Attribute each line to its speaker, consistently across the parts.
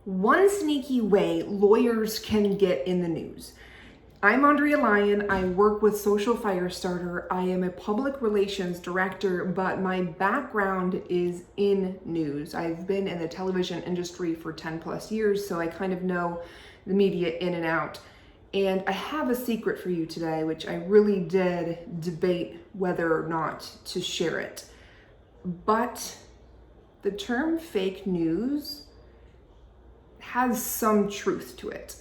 Speaker 1: One sneaky way lawyers can get in the news. I'm Andrea Lyon. I work with Social Firestarter. I am a public relations director, but my background is in news. I've been in the television industry for 10 plus years, so I kind of know the media in and out. And I have a secret for you today, which I really did debate whether or not to share it. But the term fake news has some truth to it.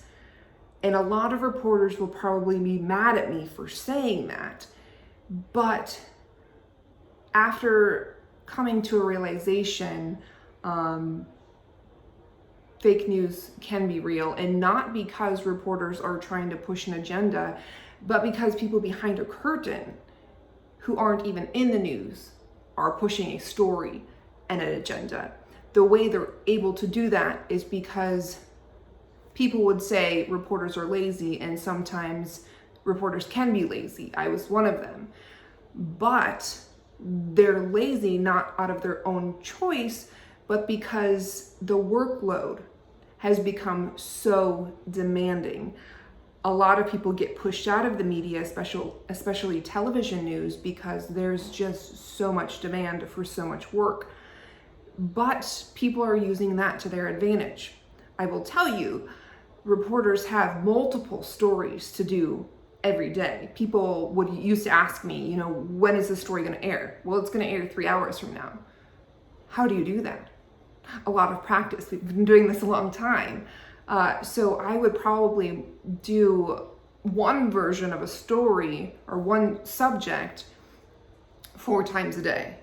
Speaker 1: And a lot of reporters will probably be mad at me for saying that. But after coming to a realization, fake news can be real, and not because reporters are trying to push an agenda, but because people behind a curtain who aren't even in the news are pushing a story and an agenda. The way they're able to do that is because people would say reporters are lazy, and sometimes reporters can be lazy. I was one of them. But they're lazy not out of their own choice, but because the workload has become so demanding. A lot of people get pushed out of the media, especially television news, because there's just so much demand for so much work. But people are using that to their advantage. I will tell you, reporters have multiple stories to do every day. People used to ask me, when is this story going to air? Well, it's going to air 3 hours from now. How do you do that? A lot of practice. We've been doing this a long time. So I would probably do one version of a story or one subject 4 times a day.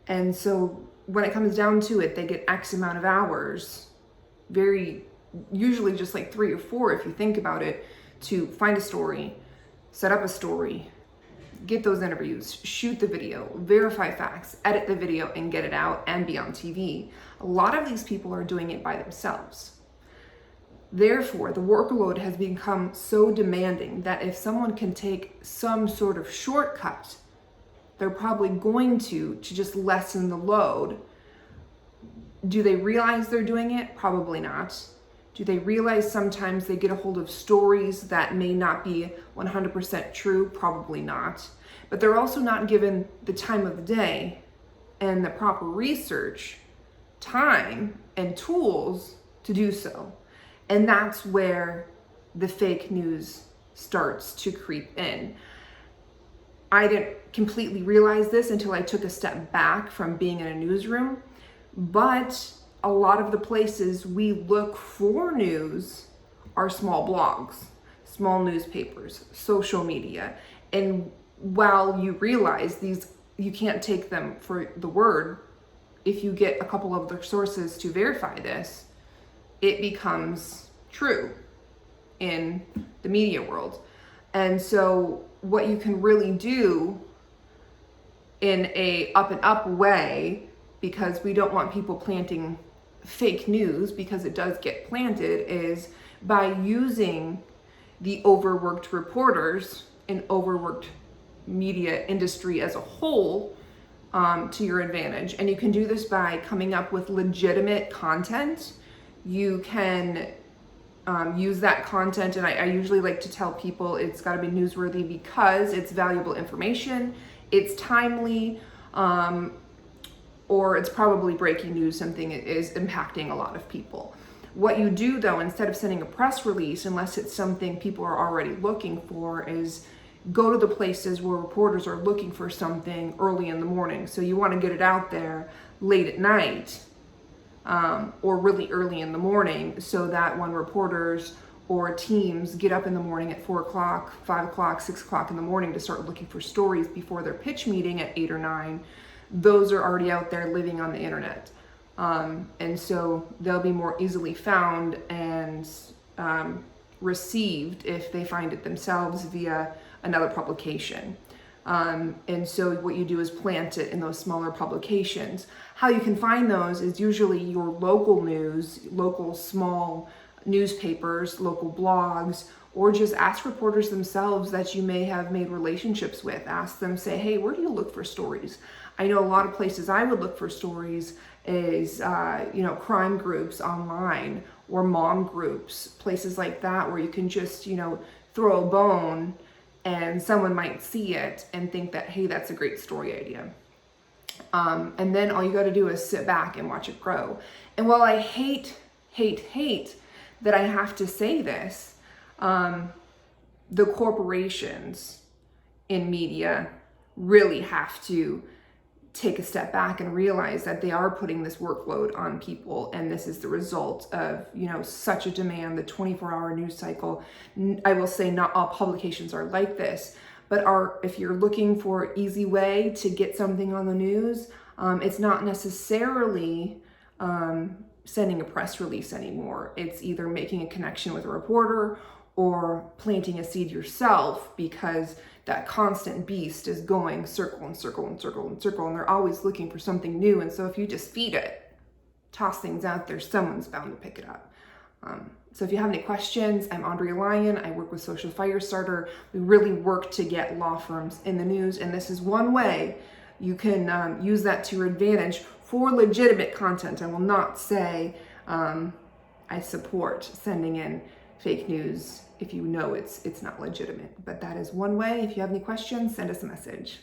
Speaker 1: And so when it comes down to it, they get X amount of hours, usually just like 3 or 4 if you think about it, to find a story, set up a story, get those interviews, shoot the video, verify facts, edit the video, and get it out and be on TV. A lot of these people are doing it by themselves. Therefore, the workload has become so demanding that if someone can take some sort of shortcut, they're probably going to just lessen the load. Do they realize they're doing it? Probably not. Do they realize sometimes they get a hold of stories that may not be 100% true? Probably not. But they're also not given the time of the day and the proper research, time, and tools to do so. And that's where the fake news starts to creep in. I didn't completely realize this until I took a step back from being in a newsroom, but a lot of the places we look for news are small blogs, small newspapers, social media. And while you realize you can't take them for the word, if you get a couple of other sources to verify this, it becomes true in the media world. And so what you can really do in a up and up way, because we don't want people planting fake news because it does get planted, is by using the overworked reporters and overworked media industry as a whole to your advantage. And you can do this by coming up with legitimate content. You can use that content, and I usually like to tell people it's got to be newsworthy because it's valuable information, it's timely, or it's probably breaking news, something is impacting a lot of people. What you do though, instead of sending a press release, unless it's something people are already looking for, is go to the places where reporters are looking for something early in the morning. So you want to get it out there late at night, or really early in the morning, so that when reporters or teams get up in the morning at 4 o'clock, 5 o'clock, 6 o'clock in the morning to start looking for stories before their pitch meeting at 8 or 9, those are already out there living on the internet. And so they'll be more easily found and received if they find it themselves via another publication. And so what you do is plant it in those smaller publications. How you can find those is usually your local news, local small newspapers, local blogs, or just ask reporters themselves that you may have made relationships with. Ask them, say, hey, where do you look for stories? I know a lot of places I would look for stories is, crime groups online or mom groups, places like that where you can just, throw a bone and someone might see it and think that, hey, that's a great story idea. And then all you got to do is sit back and watch it grow. And while I hate that I have to say this, the corporations in media really have to take a step back and realize that they are putting this workload on people, and this is the result of such a demand, the 24-hour news cycle. I will say not all publications are like this, but if you're looking for an easy way to get something on the news, it's not necessarily sending a press release anymore. It's either making a connection with a reporter or planting a seed yourself, because that constant beast is going circle and circle and circle and circle, and they're always looking for something new. And so if you just feed it, toss things out there, someone's bound to pick it up. So if you have any questions, I'm Andrea Lyon. I work with Social Firestarter. We really work to get law firms in the news, and this is one way you can use that to your advantage for legitimate content. I will not say I support sending in fake news if you know it's not legitimate, but that is one way. If you have any questions, send us a message.